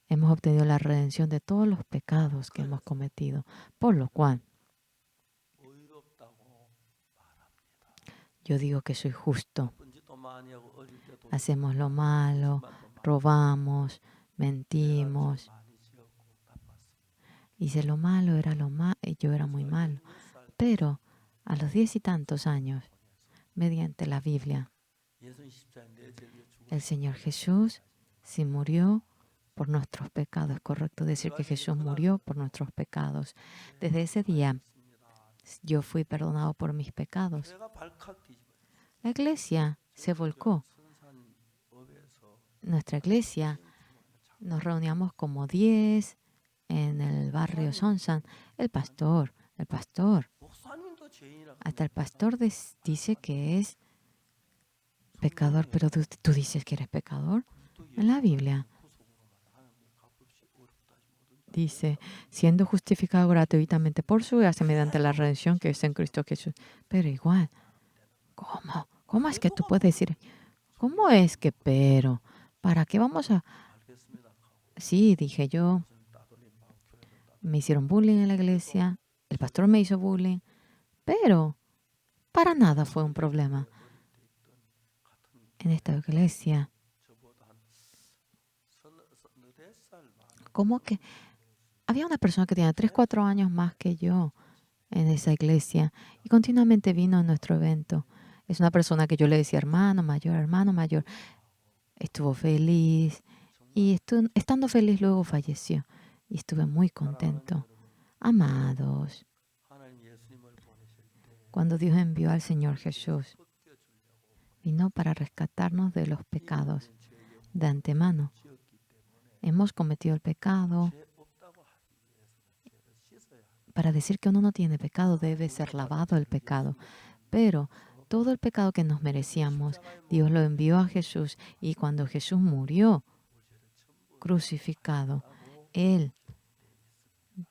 Hemos obtenido la redención de todos los pecados que hemos cometido, por lo cual yo digo que soy justo. Hacemos lo malo, robamos, mentimos. Hice lo malo, era lo malo, y yo era muy malo. Pero a los 10 y tantos años, mediante la Biblia, el Señor Jesús sí murió por nuestros pecados. Es correcto decir que Jesús murió por nuestros pecados. Desde ese día, yo fui perdonado por mis pecados. La iglesia se volcó. Nuestra iglesia, nos reuníamos como 10 en el barrio Sonsan. El pastor, hasta el pastor dice que es pecador, pero tú dices que eres pecador. En la Biblia dice, siendo justificado gratuitamente por su gracia mediante la redención que es en Cristo Jesús. Pero igual, ¿cómo? ¿Cómo es que tú puedes decir? ¿Cómo es que pero? ¿Para qué vamos a...? Sí, dije yo, me hicieron bullying en la iglesia, el pastor me hizo bullying, pero para nada fue un problema. En esta iglesia, ¿cómo que? Había una persona que tenía 3, 4 años más que yo en esa iglesia y continuamente vino a nuestro evento. Es una persona que yo le decía hermano mayor, hermano mayor. Estuvo feliz y estando feliz luego falleció y estuve muy contento. Amados, cuando Dios envió al Señor Jesús, vino para rescatarnos de los pecados de antemano. Hemos cometido el pecado. Para decir que uno no tiene pecado, debe ser lavado el pecado. Pero todo el pecado que nos merecíamos, Dios lo envió a Jesús. Y cuando Jesús murió, crucificado, Él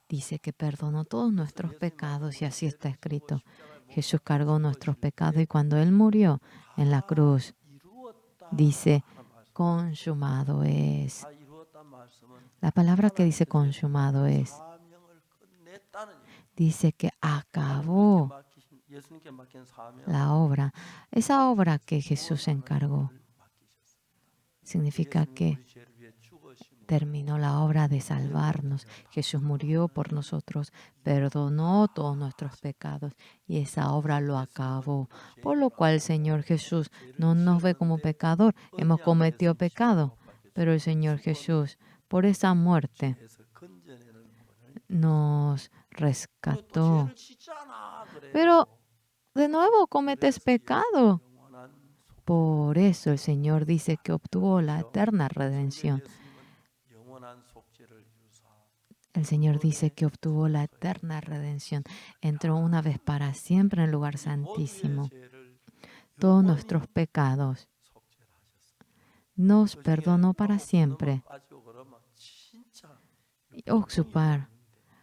dice que perdonó todos nuestros pecados y así está escrito. Jesús cargó nuestros pecados y cuando Él murió en la cruz, dice, consumado es. La palabra que dice consumado es, dice que acabó la obra. Esa obra que Jesús encargó significa que terminó la obra de salvarnos. Jesús murió por nosotros, perdonó todos nuestros pecados y esa obra lo acabó. Por lo cual el Señor Jesús no nos ve como pecador. Hemos cometido pecado, pero el Señor Jesús, por esa muerte, nos rescató. Pero de nuevo cometes pecado. Por eso el Señor dice que obtuvo la eterna redención. El Señor dice que obtuvo la eterna redención. Entró una vez para siempre en el lugar santísimo. Todos nuestros pecados nos perdonó para siempre. Oxupar,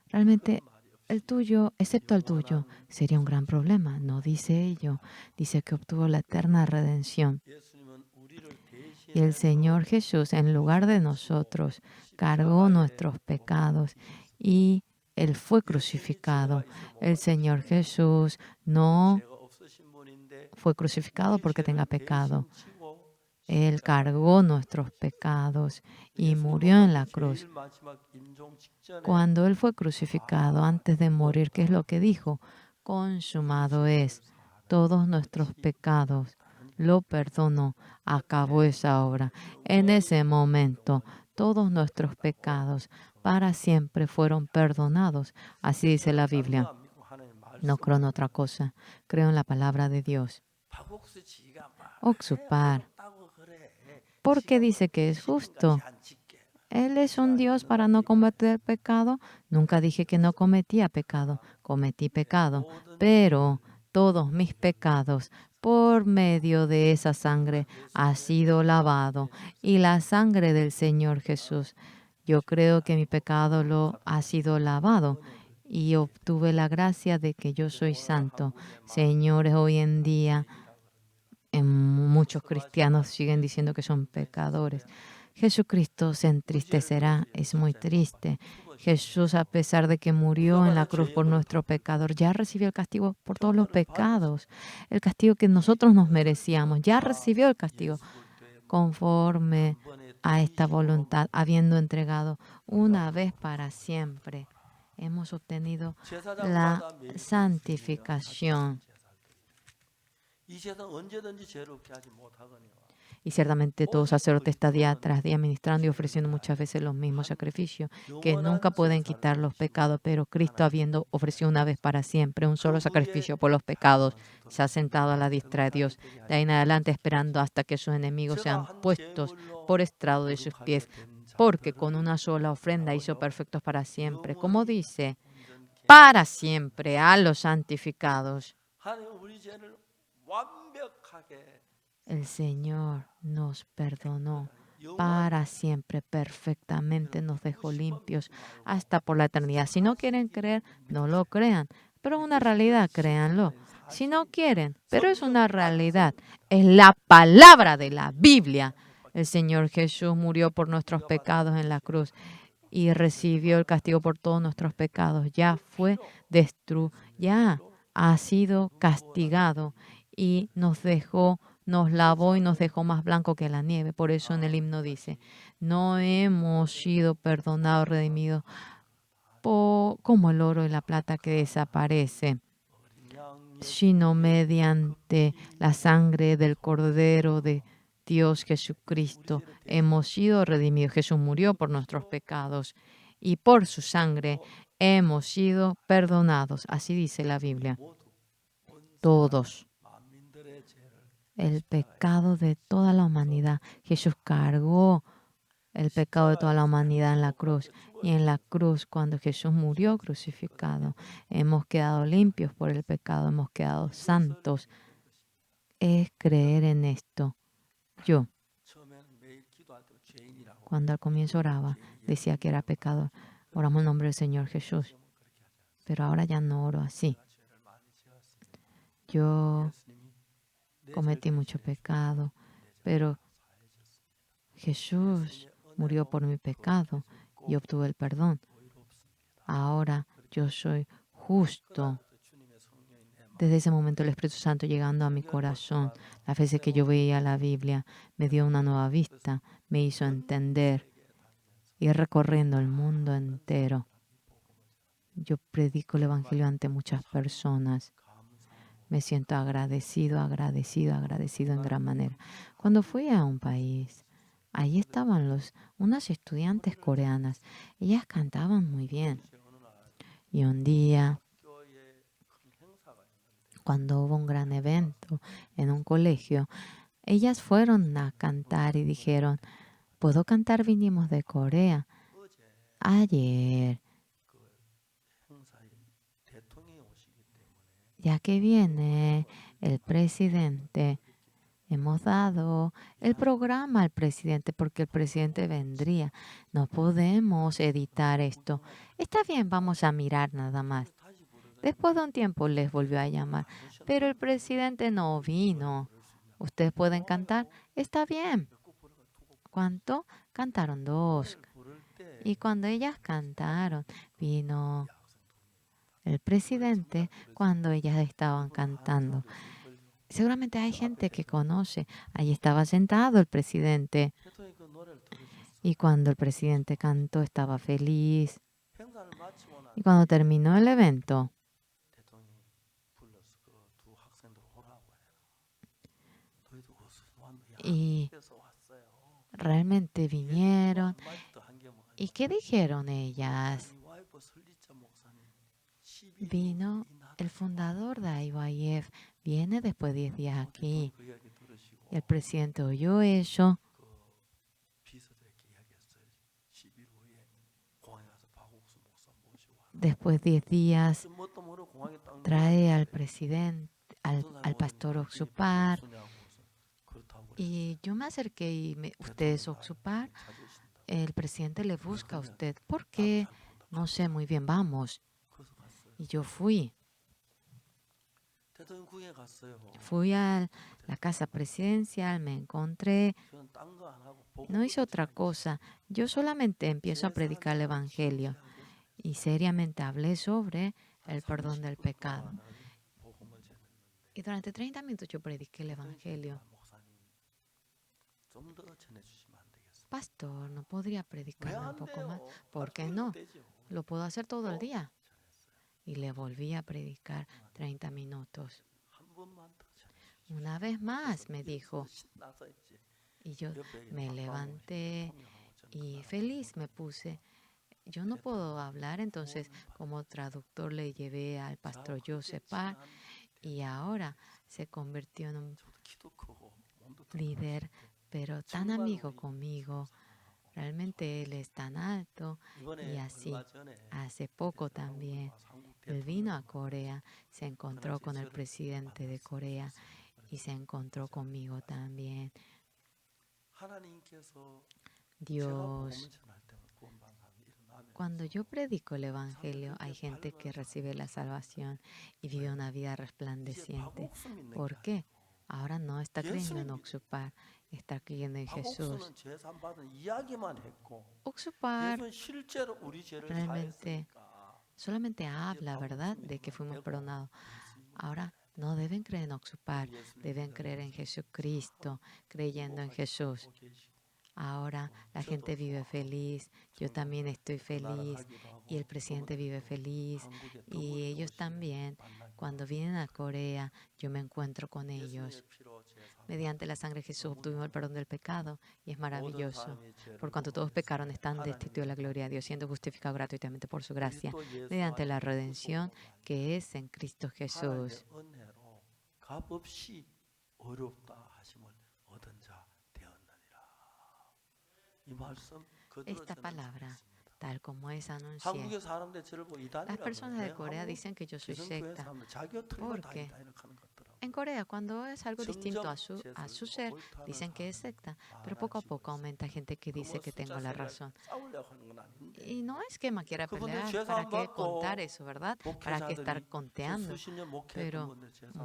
realmente el tuyo, excepto el tuyo, sería un gran problema. No dice ello. Dice que obtuvo la eterna redención. Y el Señor Jesús, en lugar de nosotros, cargó nuestros pecados y Él fue crucificado. El Señor Jesús no fue crucificado porque tenga pecado. Él cargó nuestros pecados y murió en la cruz. Cuando Él fue crucificado, antes de morir, ¿qué es lo que dijo? Consumado es. Todos nuestros pecados lo perdonó, acabó esa obra. En ese momento, todos nuestros pecados para siempre fueron perdonados. Así dice la Biblia. No creo en otra cosa. Creo en la palabra de Dios. Oxupar. ¿Por qué dice que es justo? Él es un Dios para no cometer pecado. Nunca dije que no cometía pecado. Cometí pecado. Pero todos mis pecados por medio de esa sangre ha sido lavado. Y la sangre del Señor Jesús. Yo creo que mi pecado lo ha sido lavado. y obtuve la gracia de que yo soy santo. Señores, hoy en día muchos cristianos siguen diciendo que son pecadores. Jesucristo se entristecerá, es muy triste. Jesús, a pesar de que murió en la cruz por nuestro pecador, ya recibió el castigo por todos los pecados, el castigo que nosotros nos merecíamos, ya recibió el castigo conforme a esta voluntad, habiendo entregado una vez para siempre. Hemos obtenido la santificación. Y ciertamente todo sacerdote está día tras día ministrando y ofreciendo muchas veces los mismos sacrificios que nunca pueden quitar los pecados, pero Cristo, habiendo ofrecido una vez para siempre un solo sacrificio por los pecados, se ha sentado a la diestra de Dios, de ahí en adelante esperando hasta que sus enemigos sean puestos por estrado de sus pies, porque con una sola ofrenda hizo perfectos para siempre, como dice, para siempre a los santificados. El Señor nos perdonó para siempre, perfectamente nos dejó limpios hasta por la eternidad. Si no quieren creer, no lo crean, pero es una realidad, créanlo. Si no quieren, pero es una realidad, es la palabra de la Biblia. El Señor Jesús murió por nuestros pecados en la cruz y recibió el castigo por todos nuestros pecados. Ya fue destruido, ya ha sido castigado y nos dejó, nos lavó y nos dejó más blanco que la nieve. Por eso en el himno dice, no hemos sido perdonados, redimidos como el oro y la plata que desaparece, sino mediante la sangre del Cordero de Dios Jesucristo hemos sido redimidos. Jesús murió por nuestros pecados y por su sangre hemos sido perdonados. Así dice la Biblia. Todos. El pecado de toda la humanidad. Jesús cargó el pecado de toda la humanidad en la cruz. Y en la cruz, cuando Jesús murió crucificado, hemos quedado limpios por el pecado, hemos quedado santos. Es creer en esto. Yo, cuando al comienzo oraba, decía que era pecador. Oramos en nombre del Señor Jesús. Pero ahora ya no oro así. Yo cometí mucho pecado, pero Jesús murió por mi pecado y obtuve el perdón. Ahora yo soy justo. Desde ese momento el Espíritu Santo llegando a mi corazón, las veces que yo veía la Biblia, me dio una nueva vista, me hizo entender, y recorriendo el mundo entero. Yo predico el Evangelio ante muchas personas. Me siento agradecido, agradecido, agradecido en gran manera. Cuando fui a un país, ahí estaban unas estudiantes coreanas. Ellas cantaban muy bien. Y un día, cuando hubo un gran evento en un colegio, ellas fueron a cantar y dijeron, ¿puedo cantar? Vinimos de Corea. Ayer, ya que viene el presidente, hemos dado el programa al presidente porque el presidente vendría. No podemos editar esto. Está bien, vamos a mirar nada más. Después de un tiempo les volvió a llamar, pero el presidente no vino. ¿Ustedes pueden cantar? Está bien. ¿Cuánto? Cantaron 2. Y cuando ellas cantaron, vino el presidente cuando ellas estaban cantando. Seguramente hay gente que conoce. Allí estaba sentado el presidente. Y cuando el presidente cantó, estaba feliz. Y cuando terminó el evento, y realmente vinieron. ¿Y qué dijeron ellas? Vino el fundador de IYF, viene después de 10 días aquí. Y el presidente oyó eso. Después de 10 días, trae al presidente, al pastor Oxupar. Y yo me acerqué y usted es Oxupar. El presidente le busca a usted. ¿Por qué? No sé muy bien, vamos. Y yo fui 대통령궁에 갔어요. Fui a la casa presidencial, me encontré, 저는 딴 거 안 하고 no hice otra 보고만 cosa. Yo solamente empiezo a predicar el 제사장 Evangelio 진지하게 y seriamente hablé sobre 한 el perdón del 30분 pecado. 동안 복음을 전했는데 Y durante 30 minutos yo prediqué el Evangelio. 목사님 좀 더 전해주시면 안 되겠습니까? Pastor, ¿no podría predicarme un poco más? 돼요? ¿Por qué 하루 no? 되죠. Lo puedo hacer todo el día. 전했어요. Y le volví a predicar 30 minutos. 한 번만 더 전해주십시오. Una vez más me dijo, 신나서 이제 y yo 옆에 me levanté y feliz me puse. Yo no puedo hablar, entonces como traductor le llevé al pastor Joseph Parr y ahora se convirtió en un líder, pero tan amigo conmigo. Realmente él es tan alto y así. Hace poco también él vino a Corea, se encontró con el presidente de Corea y se encontró conmigo también. Dios, cuando yo predico el Evangelio, hay gente que recibe la salvación y vive una vida resplandeciente. ¿Por qué? Ahora no está creyendo en Oxupar, está creyendo en Jesús. Oxupar realmente solamente habla, ¿verdad?, de que fuimos perdonados. Ahora no deben creer en Oxupar, deben creer en Jesucristo, creyendo en Jesús. Ahora la gente vive feliz, yo también estoy feliz y el presidente vive feliz y ellos también. Cuando vienen a Corea, yo me encuentro con ellos. Mediante la sangre de Jesús obtuvimos el perdón del pecado y es maravilloso. Por cuanto todos pecaron, están destituidos de la gloria de Dios, siendo justificados gratuitamente por su gracia, mediante la redención que es en Cristo Jesús. Esta palabra, tal como es anunciada, las personas de Corea dicen que yo soy secta. Porque en Corea, cuando es algo distinto a su ser, dicen que es secta. Pero poco a poco aumenta gente que dice que tengo la razón. Y no es que me quiera pelear, ¿para qué contar eso, verdad? ¿Para qué estar conteando? Pero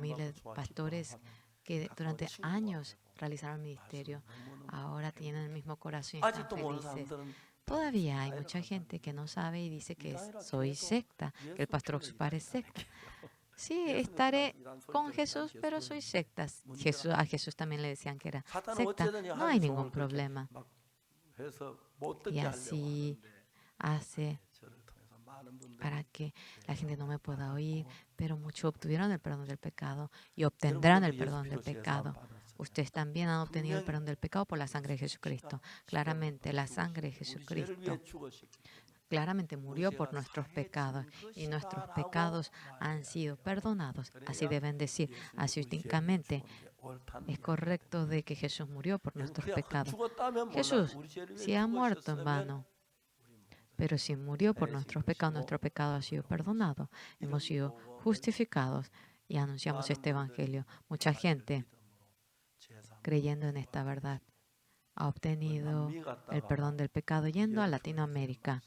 miles de pastores que durante años realizaron el ministerio, ahora tienen el mismo corazón y están felices. Todavía hay mucha gente que no sabe y dice que soy secta, que el pastor Oxupar es secta. Sí, estaré con Jesús, pero soy secta. A Jesús también le decían que era secta. No hay ningún problema. Y así hace para que la gente no me pueda oír, pero muchos obtuvieron el perdón del pecado y obtendrán el perdón del pecado. Ustedes también han obtenido el perdón del pecado por la sangre de Jesucristo. Claramente la sangre de Jesucristo claramente murió por nuestros pecados y nuestros pecados han sido perdonados. Así deben decir, así únicamente es correcto de que Jesús murió por nuestros pecados. Jesús, si ha muerto en vano, pero si murió por nuestros pecados, nuestro pecado ha sido perdonado. Hemos sido justificados y anunciamos este evangelio. Mucha gente, creyendo en esta verdad, ha obtenido el perdón del pecado yendo a Latinoamérica.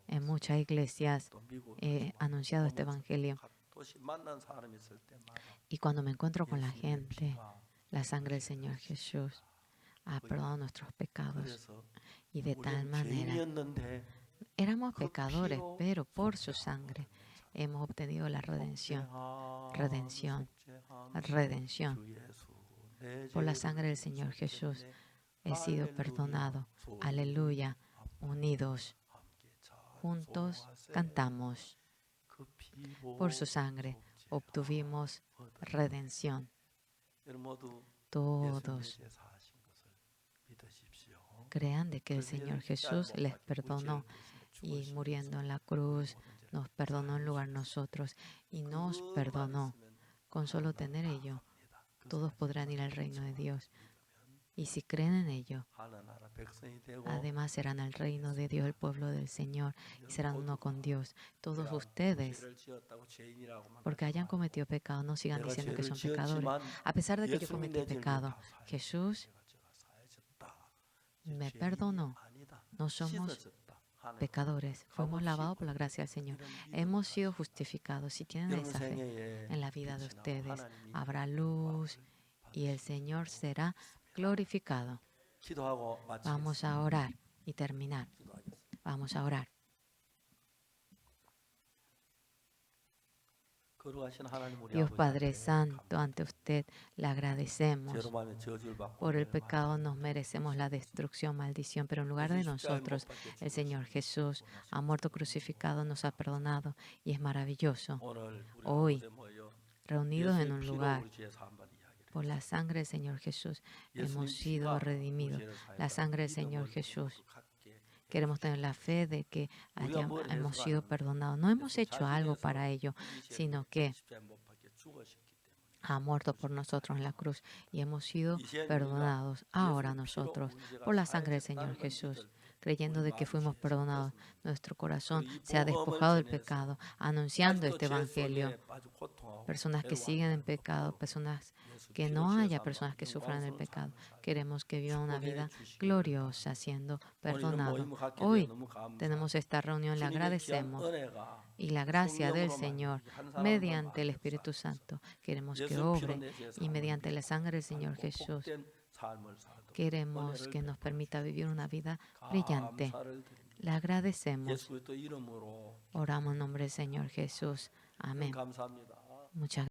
En muchas iglesias he anunciado este evangelio. Y cuando me encuentro con la gente, la sangre del Señor Jesús ha perdonado nuestros pecados. Y de tal manera, éramos pecadores, pero por su sangre hemos obtenido la redención. Redención. Redención. Por la sangre del Señor Jesús he sido perdonado. Aleluya. Unidos. Juntos cantamos. Por su sangre obtuvimos redención. Todos crean de que el Señor Jesús les perdonó y muriendo en la cruz nos perdonó en lugar de nosotros y nos perdonó. Con solo tener ello, todos podrán ir al reino de Dios. Y si creen en ello, además serán el reino de Dios, el pueblo del Señor, y serán uno con Dios. Todos ustedes, porque hayan cometido pecado, no sigan diciendo que son pecadores. A pesar de que yo cometí pecado, Jesús me perdonó. No somos pecadores. Fuimos lavados por la gracia del Señor. Hemos sido justificados. Si tienen 여러분 esa fe 생애에 en la vida de 빛이 나고 ustedes, 하나님이 habrá luz y el Señor será glorificado. 기도하고 Vamos 마치겠습니다. a orar y terminar. 기도하겠습니다. Vamos a orar. 거룩하신 하나님 우리 Dios 아버지 Padre 앞에 Santo, ante usted le agradecemos. 죄로 말면 저주를 받고 Por el 멸망을 pecado nos merecemos la destrucción, maldición, pero en lugar de nosotros, el Señor Jesús ha muerto crucificado, nos ha perdonado y es maravilloso. 오늘 우리 Hoy, 한 곳에 모여 reunidos en 예수의 un 피로 lugar, 우리 죄 사함받은 이야기를 por la sangre del Señor Jesús, hemos 예수님 sido 피가 우리 redimidos. 죄를 La sangre del 사했다는 Señor 믿음을 Jesús. 갖게 Queremos tener la fe de que 우리가 뭘 hemos 해서가 sido 아니라 perdonados. No hemos 예수 hecho algo 자신에서 para ello, 이 sino 죄를 que 십자가에 못 박혀 죽으셨기 때문에 ha muerto por nosotros en la cruz y hemos sido 이제 우리가 perdonados ahora 예수의 피로 nosotros 우리 죄가 por la sangre del Señor 사해졌다는 걸 Jesús. 믿을 때 Creyendo de que fuimos perdonados, nuestro corazón 이 se ha 복음을 despojado del 전해서 pecado, anunciando 아직도 este 죄 evangelio. 속에 빠져 고통하고 Personas que 괴로워하는 siguen en 사람도 pecado, 없도록 personas 예수 que 피로 no 죄 haya 사함 personas que 받는 sufran el 영광스러운 pecado. 삶을 살게 Queremos que vivan una 축복해 vida 주시기를 gloriosa, siendo 오늘 이런 perdonados. 모임을 갖게 되어 Hoy 너무 감사합니다. tenemos esta reunión, le 주님의 귀한 agradecemos. 은혜가 Y la gracia del 성령으로 Señor, 말미암아 한 사람만 mediante el 말미암아 Espíritu Santo, queremos que 예수 피로 obre. 내 죄 Y 사함을 mediante la sangre del Señor 받고 Jesús, 복된 삶을 살도록 queremos 은혜를 que nos 베풀어 permita vivir una vida 주시고 brillante. 감사를 드립니다. Le agradecemos. 예수 그리스도 이름으로 Oramos en nombre del Señor Jesús. Amén. 감사합니다. Muchas